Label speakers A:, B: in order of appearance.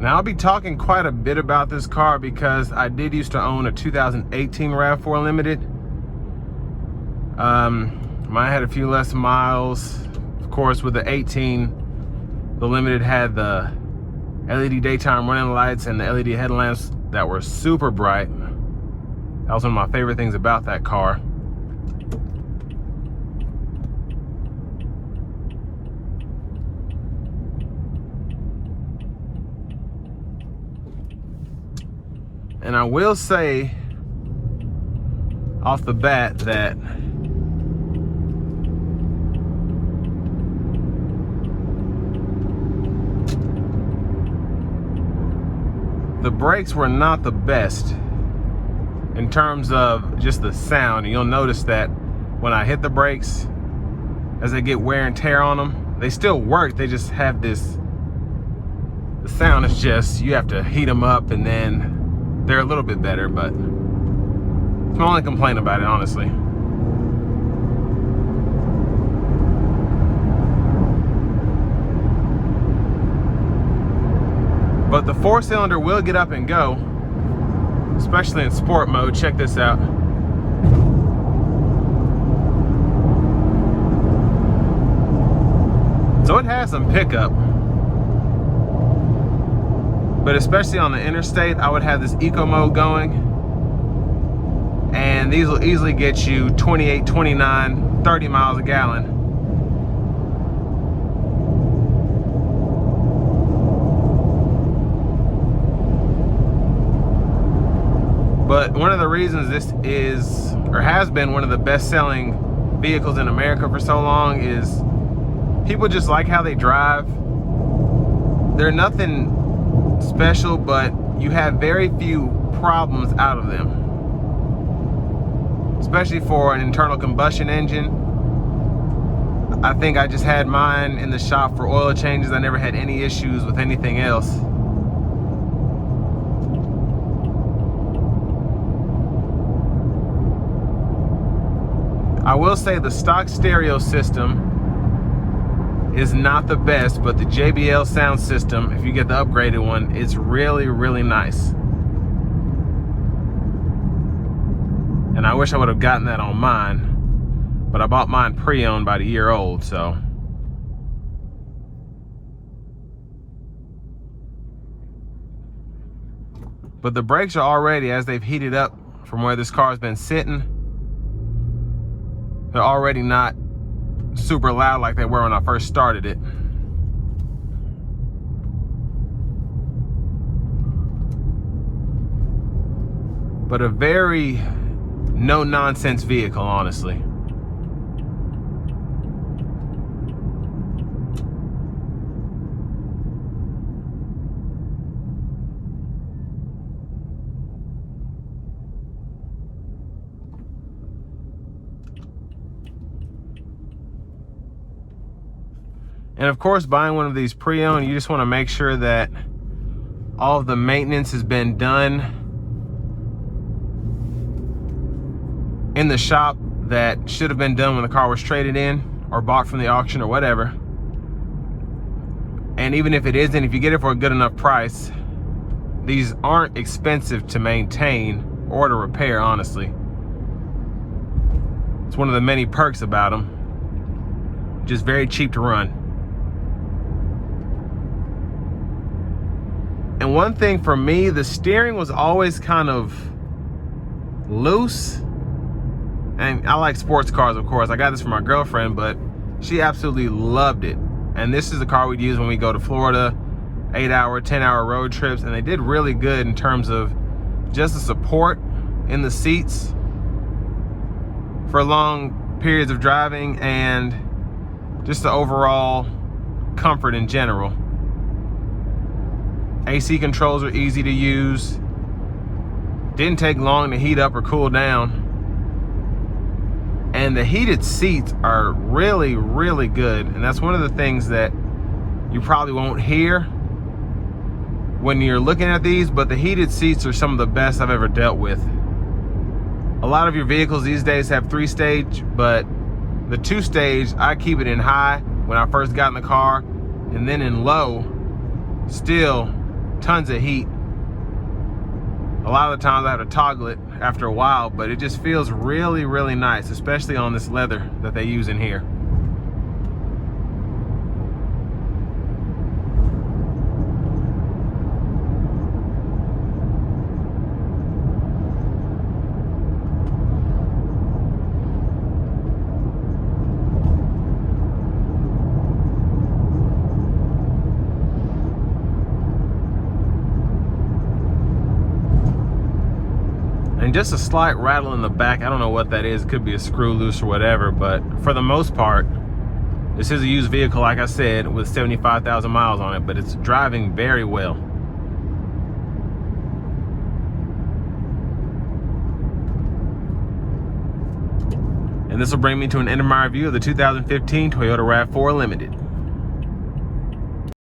A: Now, I'll be talking quite a bit about this car because I did used to own a 2018 RAV4 Limited. Mine had a few less miles. Of course, with the 18, the Limited had the LED daytime running lights and the LED headlamps that were super bright. That was one of my favorite things about that car. And I will say off the bat that the brakes were not the best in terms of just the sound. And you'll notice that when I hit the brakes, as they get wear and tear on them, they still work. They just have this, the sound is just, you have to heat them up and then they're a little bit better, but it's my only complaint about it, honestly. But the 4-cylinder will get up and go, especially in sport mode. Check this out. So it has some pickup, but especially on the interstate, I would have this eco mode going, and these will easily get you 28, 29, 30 miles a gallon. But one of the reasons this is, or has been, one of the best-selling vehicles in America for so long is people just like how they drive. They're nothing special, but you have very few problems out of them, especially for an internal combustion engine. I think I just had mine in the shop for oil changes. I never had any issues with anything else. I will say the stock stereo system is not the best, but the JBL sound system, if you get the upgraded one, it's really, really nice. And I wish I would have gotten that on mine, but I bought mine pre-owned, about a year old, so. But the brakes are already, as they've heated up from where this car's been sitting, they're already not super loud like they were when I first started it. But a very no-nonsense vehicle, honestly. And of course, buying one of these pre-owned, you just want to make sure that all of the maintenance has been done in the shop that should have been done when the car was traded in or bought from the auction or whatever. And even if it isn't, if you get it for a good enough price, these aren't expensive to maintain or to repair, honestly. It's one of the many perks about them. Just very cheap to run. And one thing for me, the steering was always kind of loose. And I like sports cars, of course. I got this from my girlfriend, but she absolutely loved it. And this is the car we'd use when we go to Florida, 8-hour, 10-hour road trips. And they did really good in terms of just the support in the seats for long periods of driving and just the overall comfort in general. AC controls are easy to use. Didn't take long to heat up or cool down. And the heated seats are really, really good. And that's one of the things that you probably won't hear when you're looking at these, but the heated seats are some of the best I've ever dealt with. A lot of your vehicles these days have 3-stage, but the 2-stage, I keep it in high when I first got in the car, and then in low, still tons of heat. A lot of the times I have to toggle it after a while, but it just feels really, really nice, especially on this leather that they use in here. And just a slight rattle in the back. I don't know what that is. It could be a screw loose or whatever, but for the most part, this is a used vehicle, like I said, with 75,000 miles on it, but it's driving very well. And this will bring me to an end of my review of the 2015 Toyota RAV4 Limited.